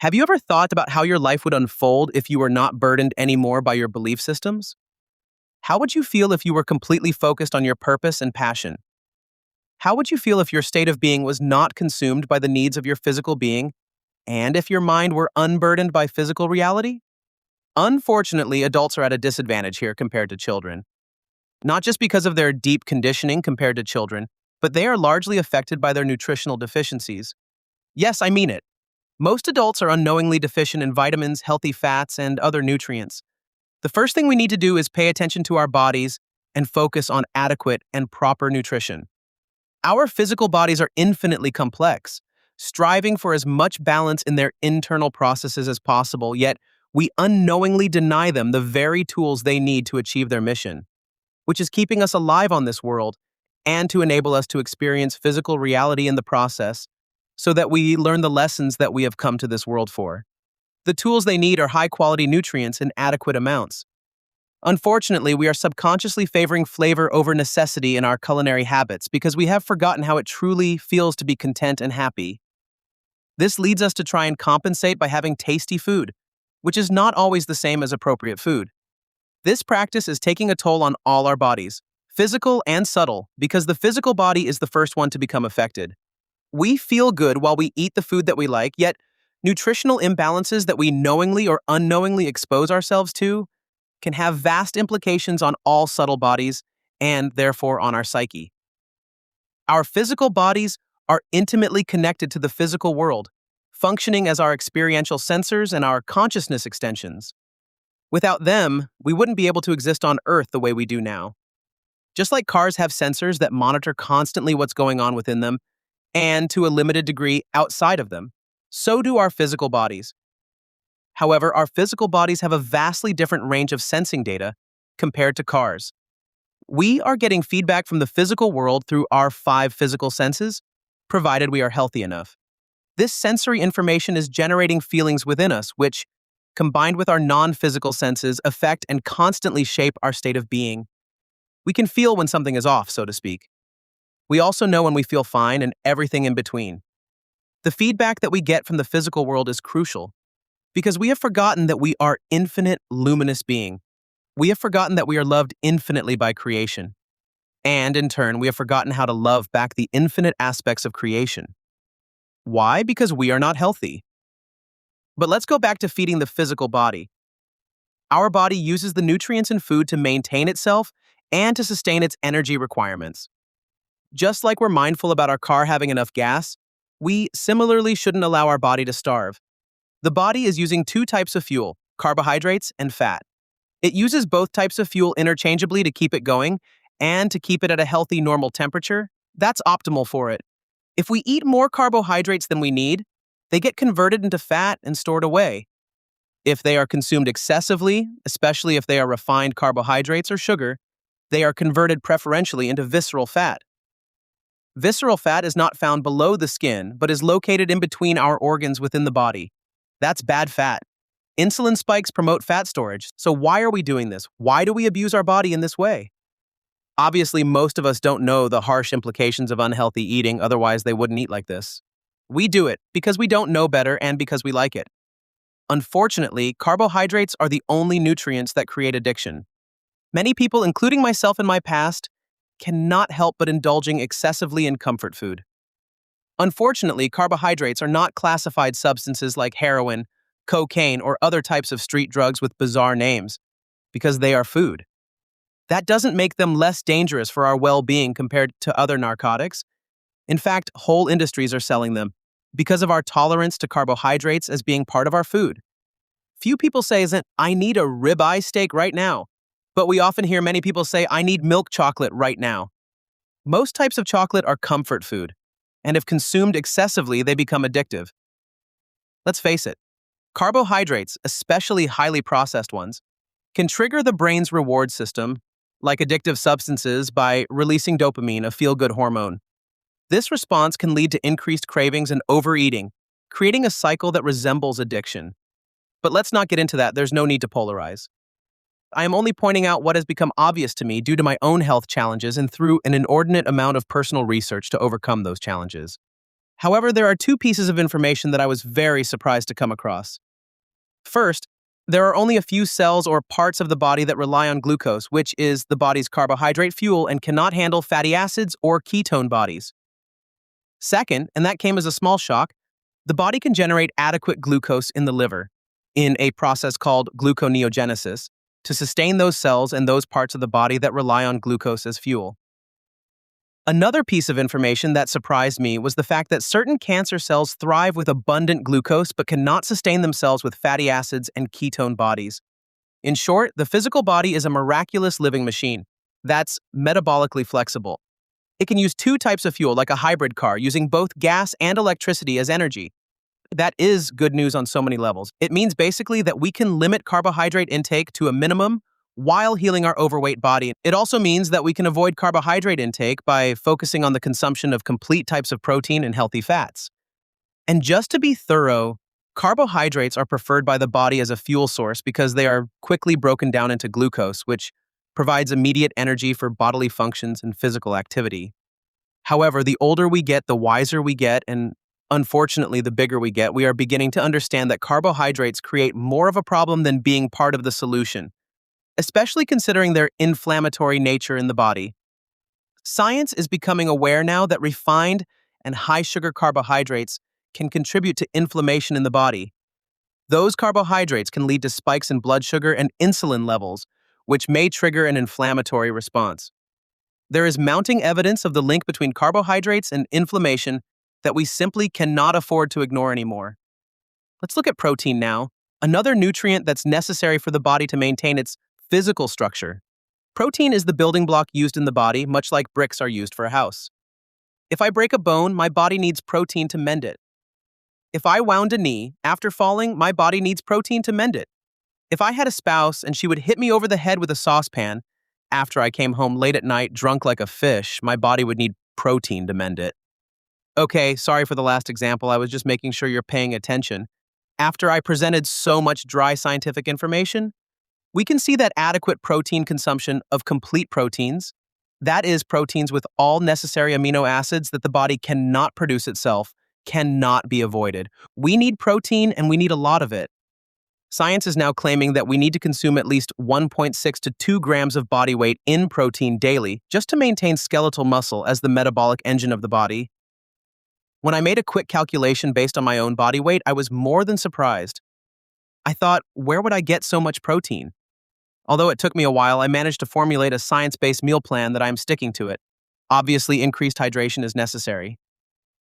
Have you ever thought about how your life would unfold if you were not burdened anymore by your belief systems? How would you feel if you were completely focused on your purpose and passion? How would you feel if your state of being was not consumed by the needs of your physical being, and if your mind were unburdened by physical reality? Unfortunately, adults are at a disadvantage here compared to children. Not just because of their deep conditioning compared to children, but they are largely affected by their nutritional deficiencies. Yes, I mean it. Most adults are unknowingly deficient in vitamins, healthy fats, and other nutrients. The first thing we need to do is pay attention to our bodies and focus on adequate and proper nutrition. Our physical bodies are infinitely complex, striving for as much balance in their internal processes as possible, yet we unknowingly deny them the very tools they need to achieve their mission, which is keeping us alive on this world and to enable us to experience physical reality in the process so that we learn the lessons that we have come to this world for. The tools they need are high-quality nutrients in adequate amounts. Unfortunately, we are subconsciously favoring flavor over necessity in our culinary habits because we have forgotten how it truly feels to be content and happy. This leads us to try and compensate by having tasty food, which is not always the same as appropriate food. This practice is taking a toll on all our bodies, physical and subtle, because the physical body is the first one to become affected. We feel good while we eat the food that we like, yet nutritional imbalances that we knowingly or unknowingly expose ourselves to can have vast implications on all subtle bodies and, therefore, on our psyche. Our physical bodies are intimately connected to the physical world, functioning as our experiential sensors and our consciousness extensions. Without them, we wouldn't be able to exist on Earth the way we do now. Just like cars have sensors that monitor constantly what's going on within them, and to a limited degree outside of them, so do our physical bodies. However, our physical bodies have a vastly different range of sensing data compared to cars. We are getting feedback from the physical world through our 5 physical senses, provided we are healthy enough. This sensory information is generating feelings within us, which, combined with our non-physical senses, affect and constantly shape our state of being. We can feel when something is off, so to speak. We also know when we feel fine and everything in between. The feedback that we get from the physical world is crucial because we have forgotten that we are infinite, luminous being. We have forgotten that we are loved infinitely by creation. And in turn, we have forgotten how to love back the infinite aspects of creation. Why? Because we are not healthy. But let's go back to feeding the physical body. Our body uses the nutrients in food to maintain itself and to sustain its energy requirements. Just like we're mindful about our car having enough gas, we similarly shouldn't allow our body to starve. The body is using 2 types of fuel, carbohydrates and fat. It uses both types of fuel interchangeably to keep it going and to keep it at a healthy, normal temperature. That's optimal for it. If we eat more carbohydrates than we need, they get converted into fat and stored away. If they are consumed excessively, especially if they are refined carbohydrates or sugar, they are converted preferentially into visceral fat. Visceral fat is not found below the skin, but is located in between our organs within the body. That's bad fat. Insulin spikes promote fat storage, so why are we doing this? Why do we abuse our body in this way? Obviously, most of us don't know the harsh implications of unhealthy eating, otherwise they wouldn't eat like this. We do it because we don't know better and because we like it. Unfortunately, carbohydrates are the only nutrients that create addiction. Many people, including myself in my past, cannot help but indulging excessively in comfort food. Unfortunately, carbohydrates are not classified substances like heroin, cocaine, or other types of street drugs with bizarre names, because they are food. That doesn't make them less dangerous for our well-being compared to other narcotics. In fact, whole industries are selling them because of our tolerance to carbohydrates as being part of our food. Few people say, I need a ribeye steak right now. But we often hear many people say, I need milk chocolate right now. Most types of chocolate are comfort food, and if consumed excessively, they become addictive. Let's face it, carbohydrates, especially highly processed ones, can trigger the brain's reward system, like addictive substances, by releasing dopamine, a feel-good hormone. This response can lead to increased cravings and overeating, creating a cycle that resembles addiction. But let's not get into that, there's no need to polarize. I am only pointing out what has become obvious to me due to my own health challenges and through an inordinate amount of personal research to overcome those challenges. However, there are two pieces of information that I was very surprised to come across. First, there are only a few cells or parts of the body that rely on glucose, which is the body's carbohydrate fuel and cannot handle fatty acids or ketone bodies. Second, and that came as a small shock, the body can generate adequate glucose in the liver, in a process called gluconeogenesis, to sustain those cells and those parts of the body that rely on glucose as fuel. Another piece of information that surprised me was the fact that certain cancer cells thrive with abundant glucose but cannot sustain themselves with fatty acids and ketone bodies. In short, the physical body is a miraculous living machine that's metabolically flexible. It can use two types of fuel like a hybrid car, using both gas and electricity as energy. That is good news on so many levels. It means basically that we can limit carbohydrate intake to a minimum while healing our overweight body. It also means that we can avoid carbohydrate intake by focusing on the consumption of complete types of protein and healthy fats. And just to be thorough, carbohydrates are preferred by the body as a fuel source because they are quickly broken down into glucose, which provides immediate energy for bodily functions and physical activity. However, the older we get, the wiser we get, and unfortunately, the bigger we get, we are beginning to understand that carbohydrates create more of a problem than being part of the solution, especially considering their inflammatory nature in the body. Science is becoming aware now that refined and high-sugar carbohydrates can contribute to inflammation in the body. Those carbohydrates can lead to spikes in blood sugar and insulin levels, which may trigger an inflammatory response. There is mounting evidence of the link between carbohydrates and inflammation that we simply cannot afford to ignore anymore. Let's look at protein now, another nutrient that's necessary for the body to maintain its physical structure. Protein is the building block used in the body, much like bricks are used for a house. If I break a bone, my body needs protein to mend it. If I wound a knee, after falling, my body needs protein to mend it. If I had a spouse and she would hit me over the head with a saucepan, after I came home late at night drunk like a fish, my body would need protein to mend it. Okay, sorry for the last example, I was just making sure you're paying attention. After I presented so much dry scientific information, we can see that adequate protein consumption of complete proteins, that is, proteins with all necessary amino acids that the body cannot produce itself, cannot be avoided. We need protein and we need a lot of it. Science is now claiming that we need to consume at least 1.6 to 2 grams of body weight in protein daily just to maintain skeletal muscle as the metabolic engine of the body. When I made a quick calculation based on my own body weight, I was more than surprised. I thought, where would I get so much protein? Although it took me a while, I managed to formulate a science-based meal plan that I am sticking to it. Obviously, increased hydration is necessary.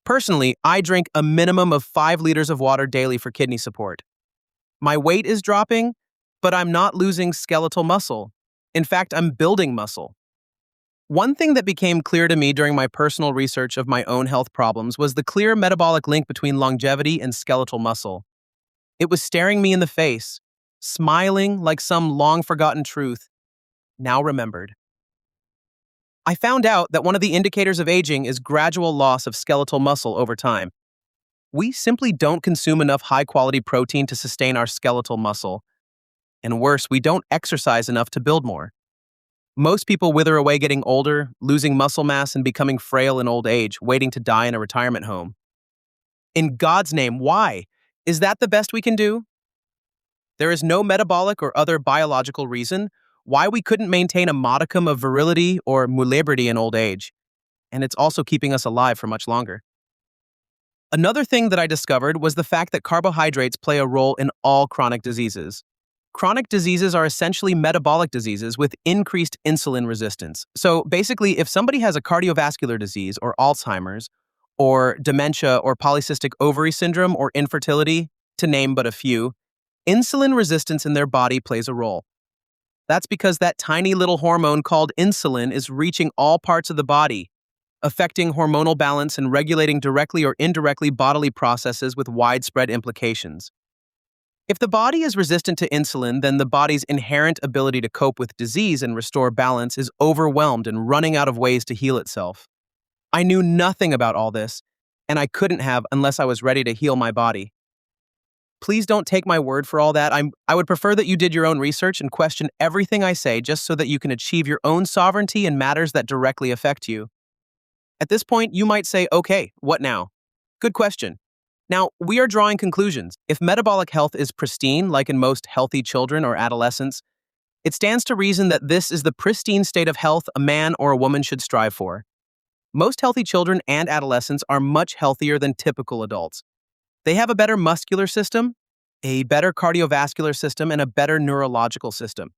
Personally, I drink a minimum of 5 liters of water daily for kidney support. My weight is dropping, but I'm not losing skeletal muscle. In fact, I'm building muscle. One thing that became clear to me during my personal research of my own health problems was the clear metabolic link between longevity and skeletal muscle. It was staring me in the face, smiling like some long-forgotten truth, now remembered. I found out that one of the indicators of aging is gradual loss of skeletal muscle over time. We simply don't consume enough high-quality protein to sustain our skeletal muscle. And worse, we don't exercise enough to build more. Most people wither away getting older, losing muscle mass and becoming frail in old age, waiting to die in a retirement home. In God's name, why? Is that the best we can do? There is no metabolic or other biological reason why we couldn't maintain a modicum of virility or mulebridity in old age, and it's also keeping us alive for much longer. Another thing that I discovered was the fact that carbohydrates play a role in all chronic diseases. Chronic diseases are essentially metabolic diseases with increased insulin resistance. So basically, if somebody has a cardiovascular disease or Alzheimer's, or dementia or polycystic ovary syndrome or infertility, to name but a few, insulin resistance in their body plays a role. That's because that tiny little hormone called insulin is reaching all parts of the body, affecting hormonal balance and regulating directly or indirectly bodily processes with widespread implications. If the body is resistant to insulin, then the body's inherent ability to cope with disease and restore balance is overwhelmed and running out of ways to heal itself. I knew nothing about all this, and I couldn't have unless I was ready to heal my body. Please don't take my word for all that. I would prefer that you did your own research and question everything I say just so that you can achieve your own sovereignty in matters that directly affect you. At this point, you might say, okay, what now? Good question. Now, we are drawing conclusions. If metabolic health is pristine, like in most healthy children or adolescents, it stands to reason that this is the pristine state of health a man or a woman should strive for. Most healthy children and adolescents are much healthier than typical adults. They have a better muscular system, a better cardiovascular system, and a better neurological system.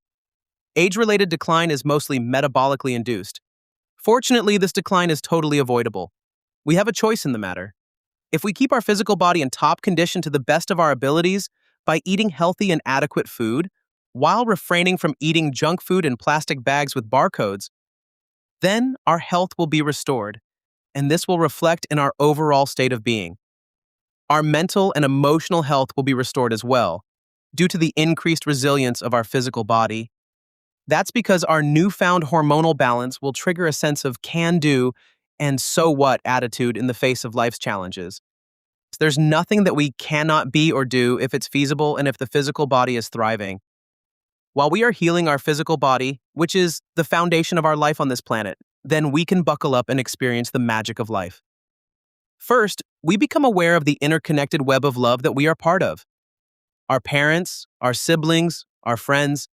Age-related decline is mostly metabolically induced. Fortunately, this decline is totally avoidable. We have a choice in the matter. If we keep our physical body in top condition to the best of our abilities by eating healthy and adequate food, while refraining from eating junk food in plastic bags with barcodes, then our health will be restored, and this will reflect in our overall state of being. Our mental and emotional health will be restored as well, due to the increased resilience of our physical body. That's because our newfound hormonal balance will trigger a sense of can-do and so-what attitude in the face of life's challenges. There's nothing that we cannot be or do if it's feasible and if the physical body is thriving. While we are healing our physical body, which is the foundation of our life on this planet, then we can buckle up and experience the magic of life. First, we become aware of the interconnected web of love that we are part of. Our parents, our siblings, our friends,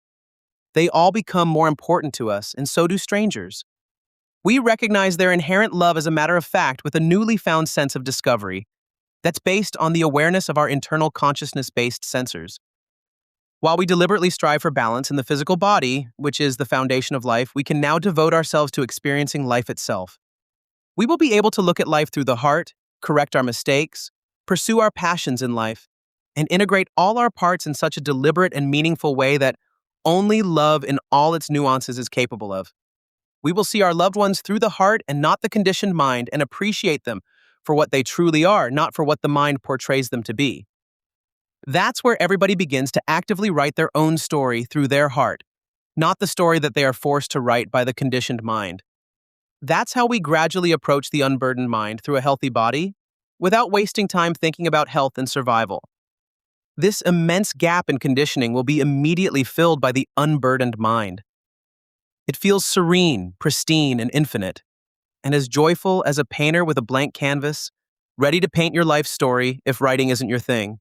they all become more important to us, and so do strangers. We recognize their inherent love as a matter of fact with a newly found sense of discovery that's based on the awareness of our internal consciousness-based sensors. While we deliberately strive for balance in the physical body, which is the foundation of life, we can now devote ourselves to experiencing life itself. We will be able to look at life through the heart, correct our mistakes, pursue our passions in life, and integrate all our parts in such a deliberate and meaningful way that only love in all its nuances is capable of. We will see our loved ones through the heart and not the conditioned mind and appreciate them for what they truly are, not for what the mind portrays them to be. That's where everybody begins to actively write their own story through their heart, not the story that they are forced to write by the conditioned mind. That's how we gradually approach the unburdened mind through a healthy body, without wasting time thinking about health and survival. This immense gap in conditioning will be immediately filled by the unburdened mind. It feels serene, pristine, and infinite, and as joyful as a painter with a blank canvas, ready to paint your life story if writing isn't your thing.